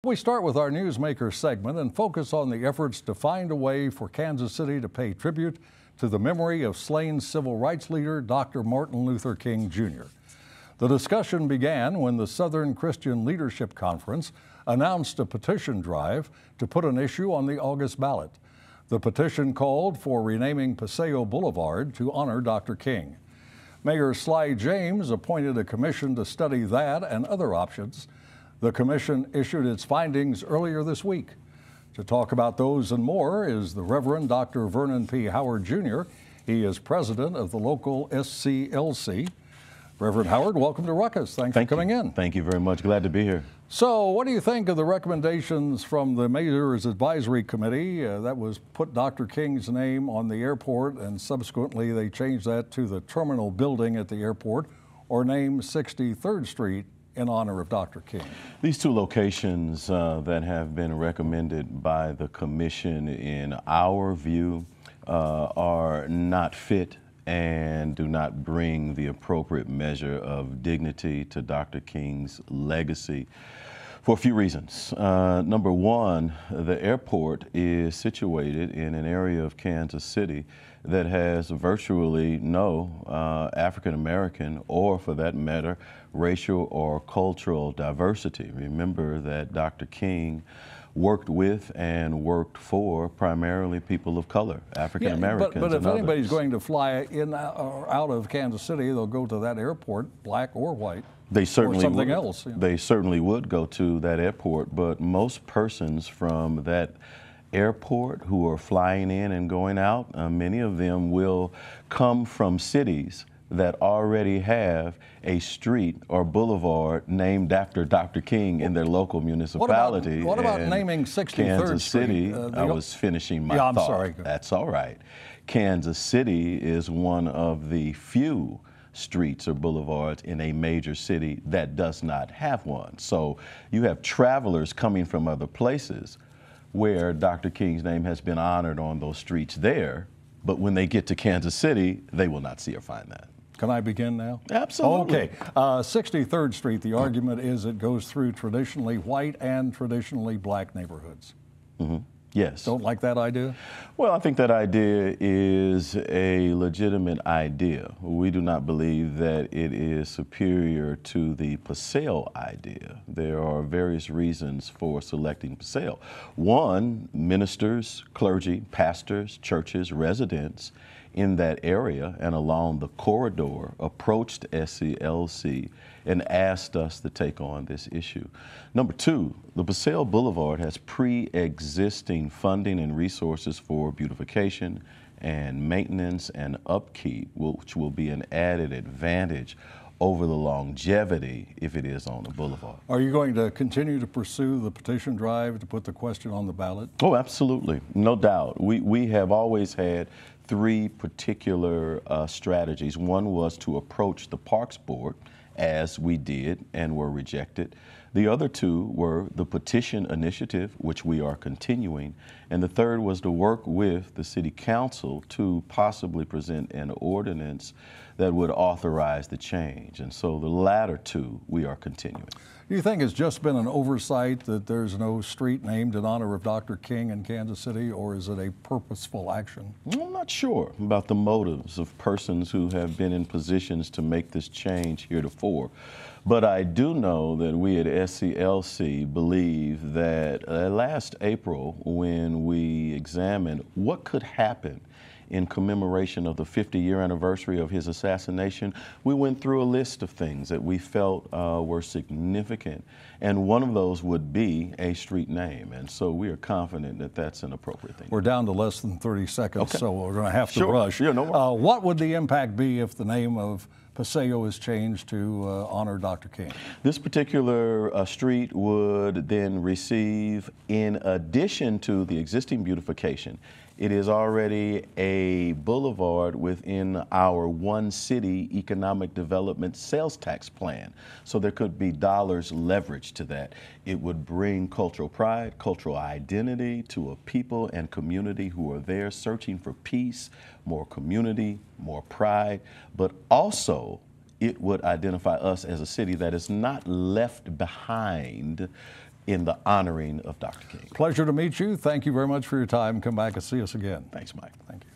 We start with our Newsmaker segment and focus on the efforts to find a way for Kansas City to pay tribute to the memory of slain civil rights leader Dr. Martin Luther King Jr. The discussion began when the Southern Christian Leadership Conference announced a petition drive to put an issue on the August ballot. The petition called for renaming Paseo Boulevard to honor Dr. King. Mayor Sly James appointed a commission to study that and other options. The commission issued its findings earlier this week. To talk about those and more is the Reverend Dr. Vernon P. Howard Jr. He is president of the local SCLC. Reverend Howard, welcome to Ruckus. Thanks for coming in. Thank you very much. Glad to be here. So what do you think of the recommendations from the Mayor's Advisory Committee that was put Dr. King's name on the airport, and subsequently they changed that to the terminal building at the airport, or name 63rd Street in honor of Dr. King? These two locations that have been recommended by the commission, in our view, are not fit and do not bring the appropriate measure of dignity to Dr. King's legacy for a few reasons. Number one, the airport is situated in an area of Kansas City that has virtually no African American, or for that matter, racial or cultural diversity. Remember that Dr. King worked with and worked for primarily people of color, African Americans. But if anybody's going to fly in or out of Kansas City, they'll go to that airport, black or white. They certainly or something would. Else. You know. They certainly would go to that airport, but most persons from that airport who are flying in and going out, many of them will come from cities that already have a street or boulevard named after Dr. King in their local municipality. What about naming 63rd Kansas Street? City, I was finishing my thought. I'm sorry. That's all right. Kansas City is one of the few streets or boulevards in a major city that does not have one. So you have travelers coming from other places where Dr. King's name has been honored on those streets there, but when they get to Kansas City, they will not see or find that. Can I begin now? Absolutely. Okay. 63rd Street, the argument is it goes through traditionally white and traditionally black neighborhoods. Mm-hmm. Yes. Don't like that idea? Well, I think that idea is a legitimate idea. We do not believe that it is superior to the Paseo idea. There are various reasons for selecting Paseo. One, ministers, clergy, pastors, churches, residents in that area and along the corridor approached SCLC and asked us to take on this issue. Number two, the Paseo Boulevard has pre-existing funding and resources for beautification and maintenance and upkeep, which will be an added advantage over the longevity if it is on the boulevard. Are you going to continue to pursue the petition drive to put the question on the ballot? Oh, absolutely. No doubt. We have always had three particular strategies. One was to approach the Parks Board, as we did and were rejected. The other two were the petition initiative, which we are continuing, and the third was to work with the City Council to possibly present an ordinance that would authorize the change. And so the latter two we are continuing. Do you think it's just been an oversight that there's no street named in honor of Dr. King in Kansas City, or is it a purposeful action? I'm not sure about the motives of persons who have been in positions to make this change heretofore. But I do know that we at SCLC believe that last April, when we examined what could happen in commemoration of the 50-year anniversary of his assassination, we went through a list of things that we felt were significant, and one of those would be a street name, and so we are confident that that's an appropriate thing. We're down to less than 30 seconds, okay. So we're going to have to rush. Yeah, no worries. What would the impact be if the name of Paseo is changed to honor Dr. King? This particular street would then receive, in addition to the existing beautification, it is already a boulevard within our One City Economic Development sales tax plan. So there could be dollars leveraged to that. It would bring cultural pride, cultural identity to a people and community who are there searching for peace, more community, more pride, but also it would identify us as a city that is not left behind in the honoring of Dr. King. Pleasure to meet you. Thank you very much for your time. Come back and see us again. Thanks, Mike. Thank you.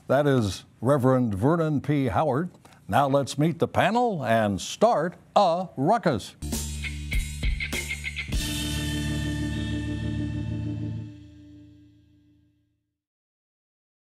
That is Reverend Vernon P. Howard. Now let's meet the panel and start a ruckus.